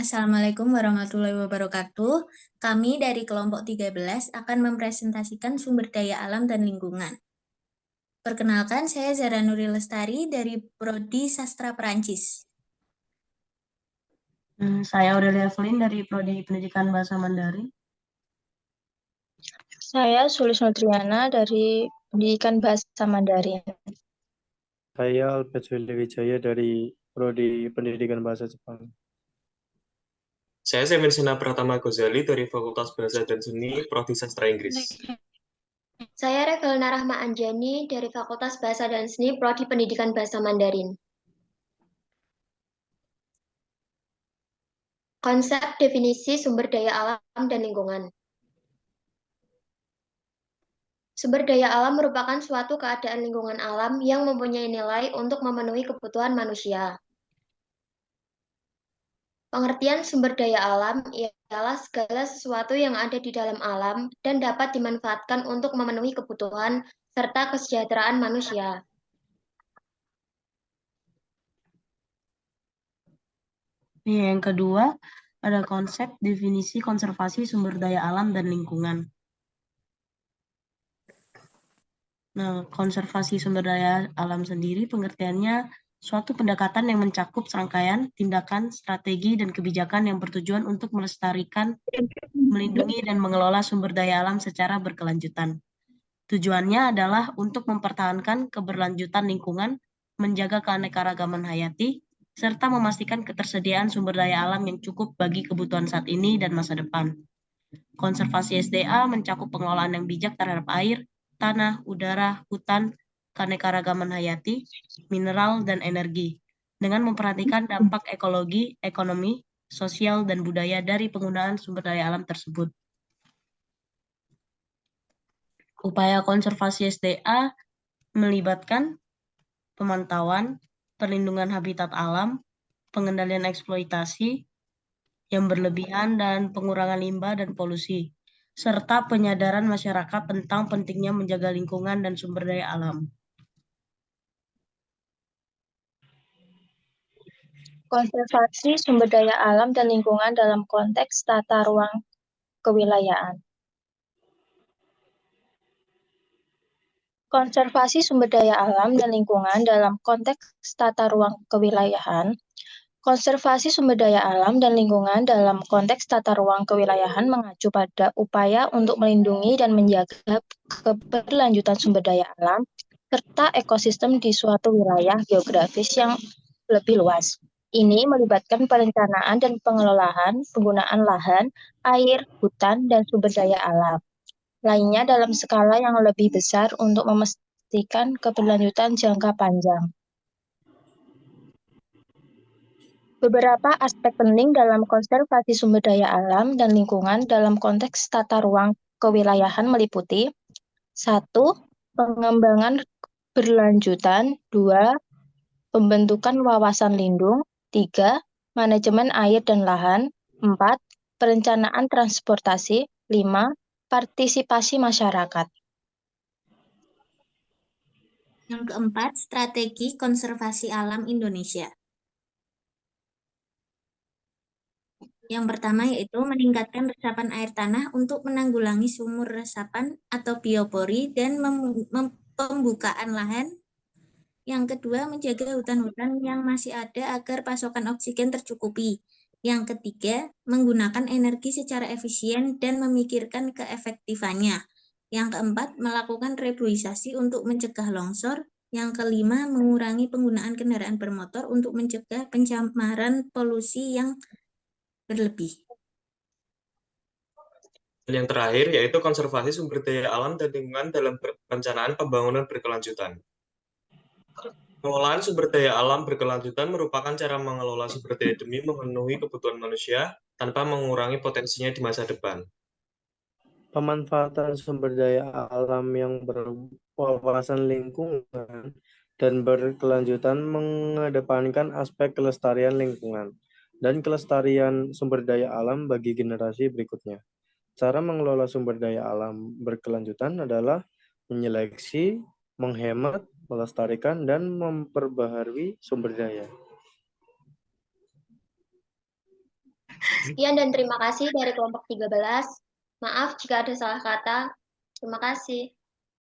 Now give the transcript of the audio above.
Assalamualaikum warahmatullahi wabarakatuh. Kami dari kelompok 13 akan mempresentasikan sumber daya alam dan lingkungan. Perkenalkan, saya Zara Nuril Lestari dari Prodi Sastra Perancis. Saya Aurelia Evelyn dari Prodi Pendidikan Bahasa Mandarin. Saya Sulis Nutriana dari Pendidikan Bahasa Mandarin. Saya Albert Willy Wijaya dari Prodi Pendidikan Bahasa Jepang. Saya Semirsina Pratama Ghazali dari Fakultas Bahasa dan Seni, Prodi Sastra Inggris. Saya Revelna Rahma Anjani dari Fakultas Bahasa dan Seni, Prodi Pendidikan Bahasa Mandarin. Konsep definisi sumber daya alam dan lingkungan. Sumber daya alam merupakan suatu keadaan lingkungan alam yang mempunyai nilai untuk memenuhi kebutuhan manusia. Pengertian sumber daya alam ialah segala sesuatu yang ada di dalam alam dan dapat dimanfaatkan untuk memenuhi kebutuhan serta kesejahteraan manusia. Yang kedua, ada konsep definisi konservasi sumber daya alam dan lingkungan. Nah, konservasi sumber daya alam sendiri pengertiannya suatu pendekatan yang mencakup serangkaian tindakan, strategi, dan kebijakan yang bertujuan untuk melestarikan, melindungi, dan mengelola sumber daya alam secara berkelanjutan. Tujuannya adalah untuk mempertahankan keberlanjutan lingkungan, menjaga keanekaragaman hayati, serta memastikan ketersediaan sumber daya alam yang cukup bagi kebutuhan saat ini dan masa depan. Konservasi SDA mencakup pengelolaan yang bijak terhadap air, tanah, udara, hutan, keanekaragaman hayati, mineral, dan energi, dengan memperhatikan dampak ekologi, ekonomi, sosial, dan budaya dari penggunaan sumber daya alam tersebut. Upaya konservasi SDA melibatkan pemantauan, perlindungan habitat alam, pengendalian eksploitasi yang berlebihan dan pengurangan limbah dan polusi, serta penyadaran masyarakat tentang pentingnya menjaga lingkungan dan sumber daya alam. Konservasi sumber daya alam dan lingkungan dalam konteks tata ruang kewilayahan. Konservasi sumber daya alam dan lingkungan dalam konteks tata ruang kewilayahan. Konservasi sumber daya alam dan lingkungan dalam konteks tata ruang kewilayahan mengacu pada upaya untuk melindungi dan menjaga keberlanjutan sumber daya alam serta ekosistem di suatu wilayah geografis yang lebih luas. Ini melibatkan perencanaan dan pengelolaan penggunaan lahan, air, hutan, dan sumber daya alam lainnya dalam skala yang lebih besar untuk memastikan keberlanjutan jangka panjang. Beberapa aspek penting dalam konservasi sumber daya alam dan lingkungan dalam konteks tata ruang kewilayahan meliputi 1. Pengembangan berlanjutan, 2. Pembentukan wawasan lindung, 3. Manajemen air dan lahan, 4. Perencanaan transportasi, 5. Partisipasi masyarakat. Yang keempat, strategi konservasi alam Indonesia. Yang pertama yaitu meningkatkan resapan air tanah untuk menanggulangi sumur resapan atau biopori dan pembukaan lahan. Yang kedua, menjaga hutan-hutan yang masih ada agar pasokan oksigen tercukupi. Yang ketiga, menggunakan energi secara efisien dan memikirkan keefektifannya. Yang keempat, melakukan reboisasi untuk mencegah longsor. Yang kelima, mengurangi penggunaan kendaraan bermotor untuk mencegah pencemaran polusi yang berlebih. Dan yang terakhir yaitu konservasi sumber daya alam dan lingkungan dalam perencanaan pembangunan berkelanjutan. Pengelolaan sumber daya alam berkelanjutan merupakan cara mengelola sumber daya demi memenuhi kebutuhan manusia tanpa mengurangi potensinya di masa depan. Pemanfaatan sumber daya alam yang berwawasan lingkungan dan berkelanjutan mengedepankan aspek kelestarian lingkungan dan kelestarian sumber daya alam bagi generasi berikutnya. Cara mengelola sumber daya alam berkelanjutan adalah menyeleksi, menghemat, melestarikan, dan memperbaharui sumber daya. Sekian dan terima kasih dari kelompok 13. Maaf jika ada salah kata. Terima kasih.